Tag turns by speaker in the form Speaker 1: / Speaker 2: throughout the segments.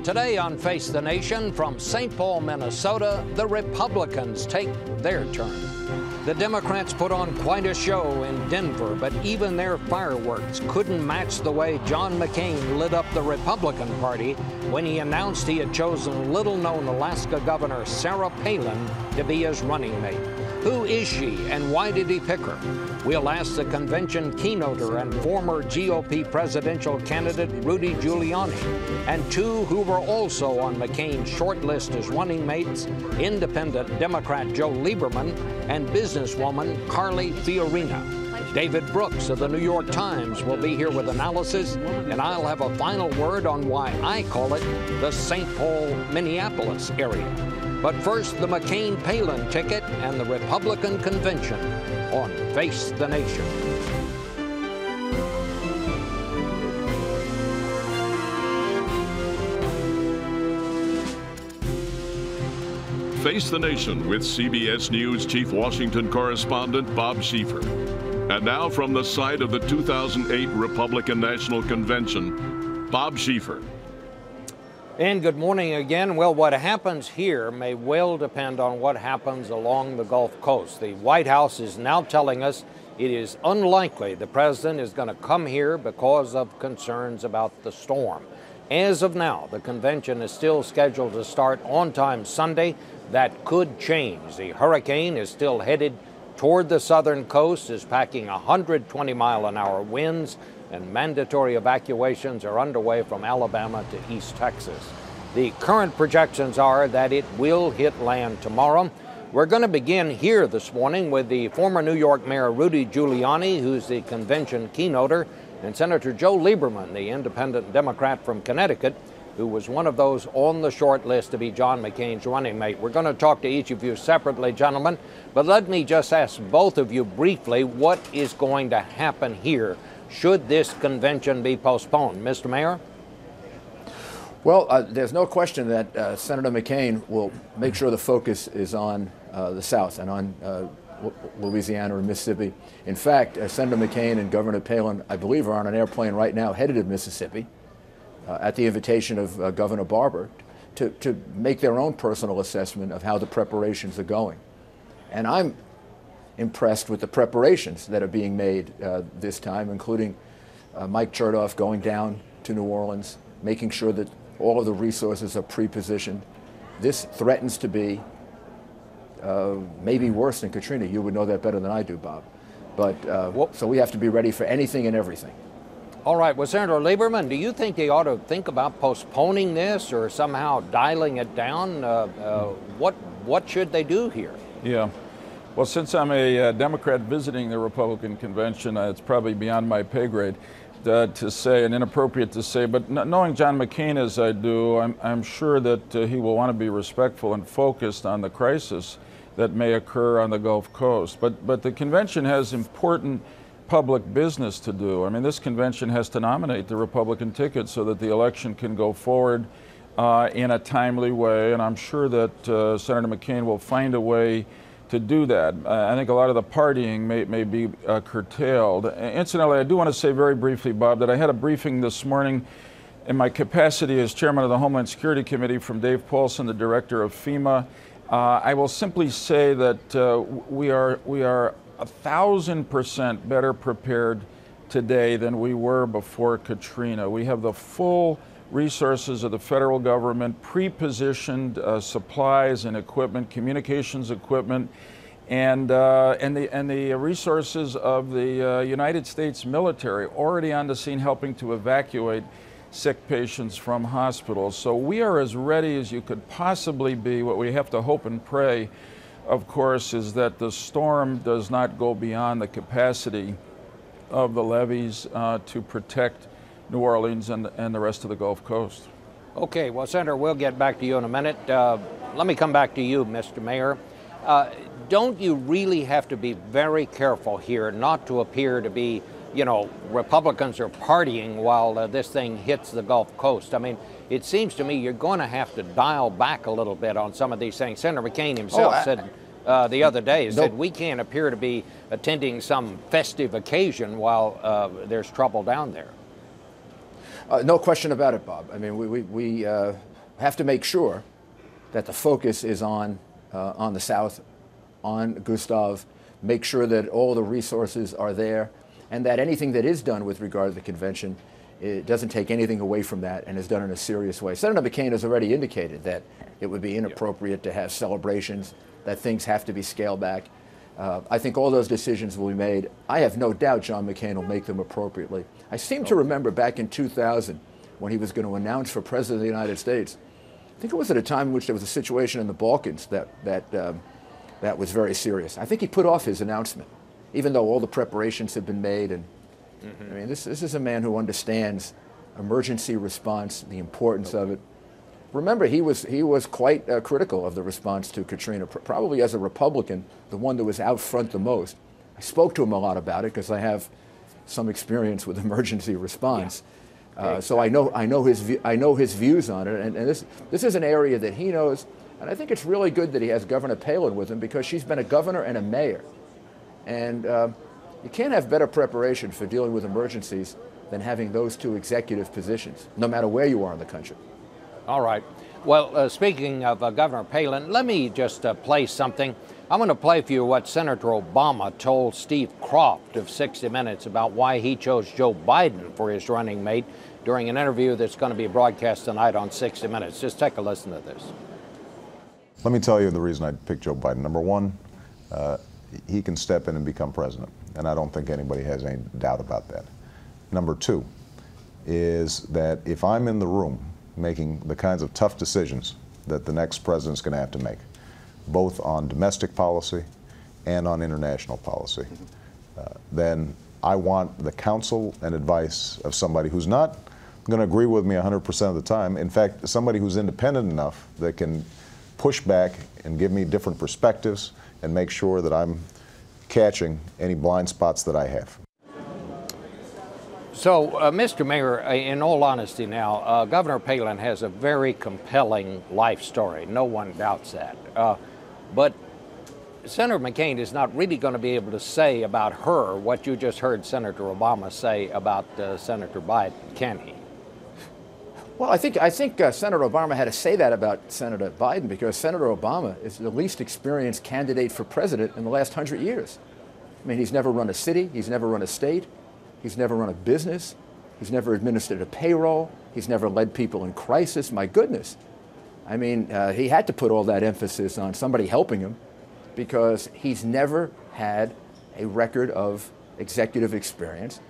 Speaker 1: Today on Face the Nation, from St. Paul, Minnesota, the Republicans take their turn. The Democrats put on quite a show in Denver, but even their fireworks couldn't match the way John McCain lit up the Republican Party when he announced he had chosen little-known Alaska Governor Sarah Palin to be his running mate. Who is she, and why did he pick her? We'll ask the convention keynoter and former GOP presidential candidate Rudy Giuliani, and two who were also on McCain's short list as running mates, independent Democrat Joe Lieberman and businesswoman Carly Fiorina. David Brooks of the New York Times will be here with analysis, and I'll have a final word on why I call it the St. Paul, Minneapolis area. But first, the McCain-Palin ticket and the Republican convention on Face the Nation.
Speaker 2: Face the Nation with CBS News Chief Washington Correspondent Bob Schieffer. And now from the site of the 2008 Republican National Convention, Bob Schieffer.
Speaker 1: And good morning again. Well, what happens here may well depend on what happens along the Gulf Coast. The White House is now telling us it is unlikely the president is going to come here because of concerns about the storm. As of now, the convention is still scheduled to start on time Sunday. That could change. The hurricane is still headed toward the southern coast, is packing 120-mile-an-hour winds, and mandatory evacuations are underway from Alabama to East Texas. The current projections are that it will hit land tomorrow. We're going to begin here this morning with the former New York Mayor Rudy Giuliani, who's the convention keynoter, and Senator Joe Lieberman, the independent Democrat from Connecticut, who was one of those on the short list to be John McCain's running mate. We're going to talk to each of you separately, gentlemen, but let me just ask both of you briefly what is going to happen here should this convention be postponed. Mr. Mayor?
Speaker 3: Well, there's no question that Senator McCain will make sure the focus is on the South and on Louisiana and Mississippi. In fact, Senator McCain and Governor Palin, I believe, are on an airplane right now headed to Mississippi at the invitation of Governor Barbour to make their own personal assessment of how the preparations are going. And I'm impressed with the preparations that are being made this time, including Mike Chertoff going down to New Orleans, making sure that all of the resources are pre-positioned. This threatens to be maybe worse than Katrina. You would know that better than I do, Bob. But so we have to be ready for anything and everything.
Speaker 1: All right. Well, Senator Lieberman, do you think they ought to think about postponing this or somehow dialing it down? What should they do here?
Speaker 4: Yeah. Well, since I'm a Democrat visiting the Republican convention, it's probably beyond my pay grade to say, and inappropriate to say, but knowing John McCain as I do, I'm sure that he will want to be respectful and focused on the crisis that may occur on the Gulf Coast. But the convention has important public business to do. I mean, this convention has to nominate the Republican ticket so that the election can go forward in a timely way, and I'm sure that Senator McCain will find a way to do that. I think a lot of the partying may be curtailed. Incidentally, I do want to say very briefly, Bob, that I had a briefing this morning in my capacity as chairman of the Homeland Security Committee from Dave Paulson, the director of FEMA. I will simply say that we are 1,000% better prepared today than we were before Katrina. We have the full resources of the federal government, pre-positioned supplies and equipment, communications equipment, and the resources of the United States military already on the scene helping to evacuate sick patients from hospitals. So we are as ready as you could possibly be. What we have to hope and pray, of course, is that the storm does not go beyond the capacity of the levees to protect New Orleans and the rest of the Gulf Coast.
Speaker 1: Okay, well, Senator, we'll get back to you in a minute. Let me come back to you, Mr. Mayor. Don't you really have to be very careful here not to appear to be, Republicans are partying while this thing hits the Gulf Coast? I mean, it seems to me you're going to have to dial back a little bit on some of these things. Senator McCain himself said the other day, said we can't appear to be attending some festive occasion while there's trouble down there.
Speaker 3: No question about it, Bob. I mean, we have to make sure that the focus is on the South, on Gustav, make sure that all the resources are there, and that anything that is done with regard to the convention, it doesn't take anything away from that and is done in a serious way. Senator McCain has already indicated that it would be inappropriate to have celebrations, that things have to be scaled back. I think all those decisions will be made. I have no doubt John McCain will make them appropriately. I seem to remember back in 2000 when he was going to announce for President of the United States, I think it was at a time in which there was a situation in the Balkans that was very serious. I think he put off his announcement, even though all the preparations had been made. And I mean, this is a man who understands emergency response, the importance of it. Remember, he was quite critical of the response to Katrina, probably as a Republican, the one that was out front the most. I spoke to him a lot about it because I have some experience with emergency response. So I know his views on it, and this is an area that he knows. And I think it's really good that he has Governor Palin with him, because she's been a governor and a mayor. And you can't have better preparation for dealing with emergencies than having those two executive positions, no matter where you are in the country.
Speaker 1: All right. Well, speaking of Governor Palin, let me just play something. I'm going to play for you what Senator Obama told Steve Croft of 60 Minutes about why he chose Joe Biden for his running mate during an interview that's going to be broadcast tonight on 60 Minutes. Just take a listen to this.
Speaker 5: Let me tell you the reason I picked Joe Biden. Number one, he can step in and become president, and I don't think anybody has any doubt about that. Number two is that if I'm in the room making the kinds of tough decisions that the next president's going to have to make, both on domestic policy and on international policy, then I want the counsel and advice of somebody who's not going to agree with me 100% of the time. In fact, somebody who's independent enough that can push back and give me different perspectives and make sure that I'm catching any blind spots that I have.
Speaker 1: So, Mr. Mayor, in all honesty now, Governor Palin has a very compelling life story. No one doubts that. But Senator McCain is not really going to be able to say about her what you just heard Senator Obama say about Senator Biden, can he?
Speaker 3: Well, I think Senator Obama had to say that about Senator Biden because Senator Obama is the least experienced candidate for president in the last 100 years. I mean, he's never run a city, he's never run a state, he's never run a business, he's never administered a payroll, he's never led people in crisis. My goodness. I mean, he had to put all that emphasis on somebody helping him because he's never had a record of executive experience.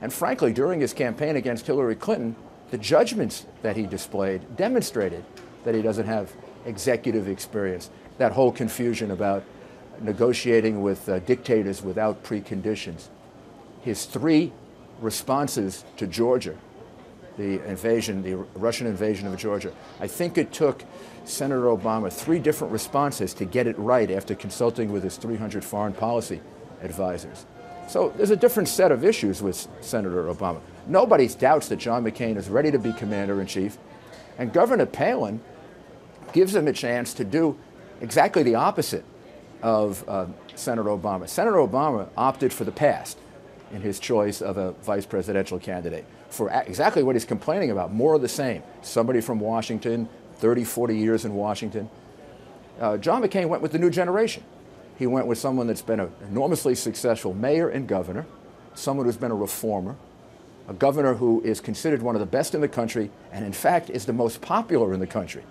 Speaker 3: And frankly, during his campaign against Hillary Clinton, the judgments that he displayed demonstrated that he doesn't have executive experience. That whole confusion about negotiating with dictators without preconditions. His three responses to Georgia, the Russian invasion of Georgia, I think it took Senator Obama 3 different responses to get it right after consulting with his 300 foreign policy advisors. So there's a different set of issues with Senator Obama. Nobody doubts that John McCain is ready to be commander-in-chief, and Governor Palin gives him a chance to do exactly the opposite of Senator Obama. Senator Obama opted for the past in his choice of a vice presidential candidate for exactly what he's complaining about, more of the same. Somebody from Washington, 30, 40 years in Washington. John McCain went with the new generation. He went with someone that's been an enormously successful mayor and governor, someone who's been a reformer, a governor who is considered one of the best in the country and, in fact, is the most popular in the country.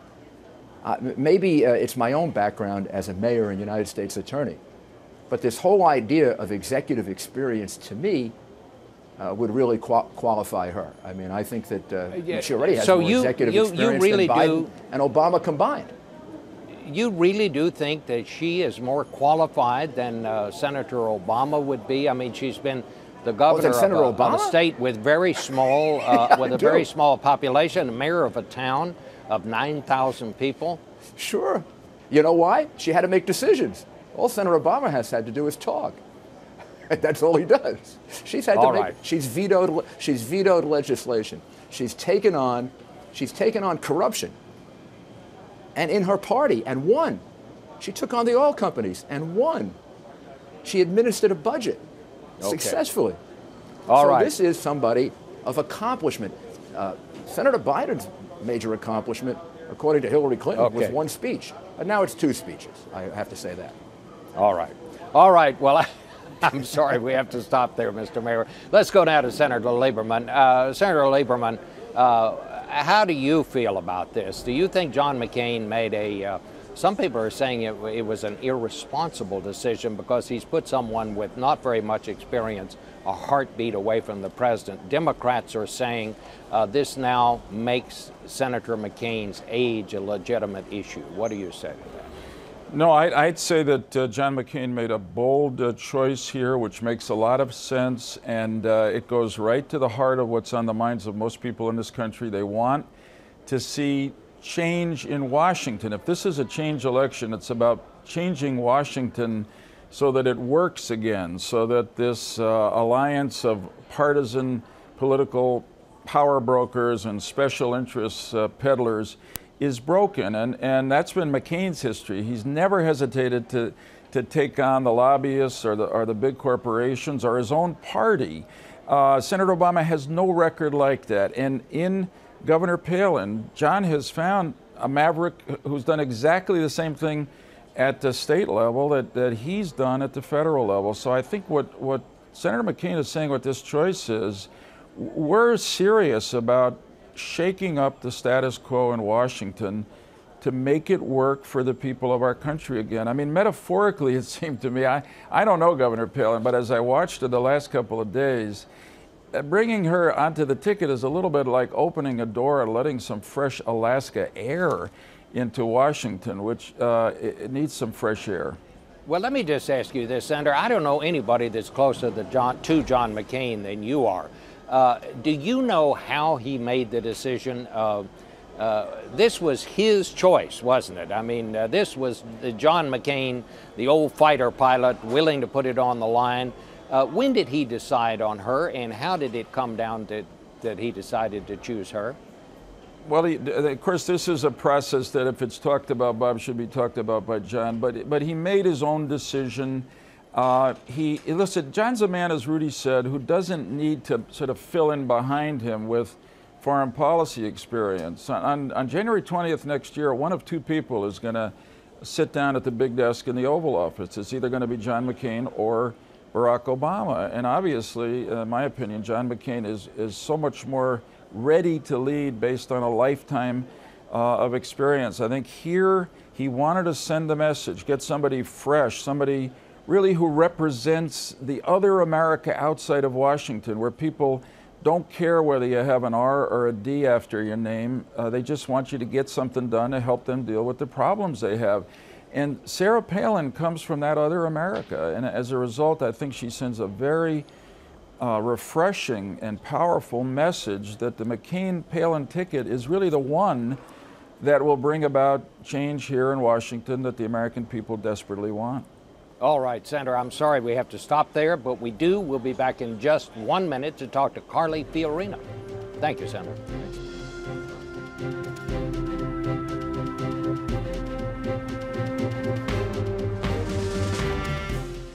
Speaker 3: Maybe it's my own background as a mayor and United States attorney, but this whole idea of executive experience, to me, would really qualify her. I mean, I think that she already has more executive experience than Biden and Obama combined.
Speaker 1: You really do think that she is more qualified than Senator Obama would be? I mean, she's been the governor of a state with very small, with a very small population, a mayor of a town of 9,000 people.
Speaker 3: Sure. You know why? She had to make decisions. All Senator Obama has had to do is talk. That's all he does. She's had to make. She's vetoed legislation. She's taken on corruption. And in her party, and won. She took on the oil companies and won. She administered a budget successfully. So this is somebody of accomplishment. Senator Biden's major accomplishment, according to Hillary Clinton, was
Speaker 1: Okay.
Speaker 3: one speech. And now it's two speeches. I have to say that.
Speaker 1: All right. All right. Well, I'm sorry, we have to stop there, Mr. Mayor. Let's go now to Senator Lieberman. Senator Lieberman, how do you feel about this? Do you think John McCain made some people are saying it was an irresponsible decision because he's put someone with not very much experience a heartbeat away from the president. Democrats are saying this now makes Senator McCain's age a legitimate issue. What do you say to that?
Speaker 4: No, I'd say that John McCain made a bold choice here, which makes a lot of sense, and it goes right to the heart of what's on the minds of most people in this country. They want to see change in Washington. If this is a change election, it's about changing Washington so that it works again, so that this alliance of partisan political power brokers and special interests peddlers is broken, and that's been McCain's history. He's never hesitated to take on the lobbyists or the big corporations or his own party. Senator Obama has no record like that, and in Governor Palin, John has found a maverick who's done exactly the same thing at the state level that he's done at the federal level. So I think what Senator McCain is saying with this choice is we're serious about shaking up the status quo in Washington to make it work for the people of our country again. I mean, metaphorically, it seemed to me, I don't know Governor Palin, but as I watched her the last couple of days, bringing her onto the ticket is a little bit like opening a door and letting some fresh Alaska air into Washington, which it needs some fresh air.
Speaker 1: Well, let me just ask you this, Senator. I don't know anybody that's closer to John McCain than you are. Do you know how he made the decision? This was his choice, wasn't it? I mean, this was John McCain, the old fighter pilot, willing to put it on the line. When did he decide on her, and how did it come down to that he decided to choose her?
Speaker 4: Well, of course, this is a process that if it's talked about, Bob, should be talked about by John. But he made his own decision. Listen, John's a man, as Rudy said, who doesn't need to sort of fill in behind him with foreign policy experience. On January 20th next year, one of two people is going to sit down at the big desk in the Oval Office. It's either going to be John McCain or Barack Obama. And obviously, in my opinion, John McCain is so much more ready to lead based on a lifetime of experience. I think here he wanted to send the message, get somebody fresh, somebody really who represents the other America outside of Washington, where people don't care whether you have an R or a D after your name. They just want you to get something done to help them deal with the problems they have. And Sarah Palin comes from that other America. And as a result, I think she sends a very refreshing and powerful message that the McCain-Palin ticket is really the one that will bring about change here in Washington that the American people desperately want.
Speaker 1: All right, Senator, I'm sorry we have to stop there, but we'll be back in just 1 minute to talk to Carly Fiorina. Thank you, Senator.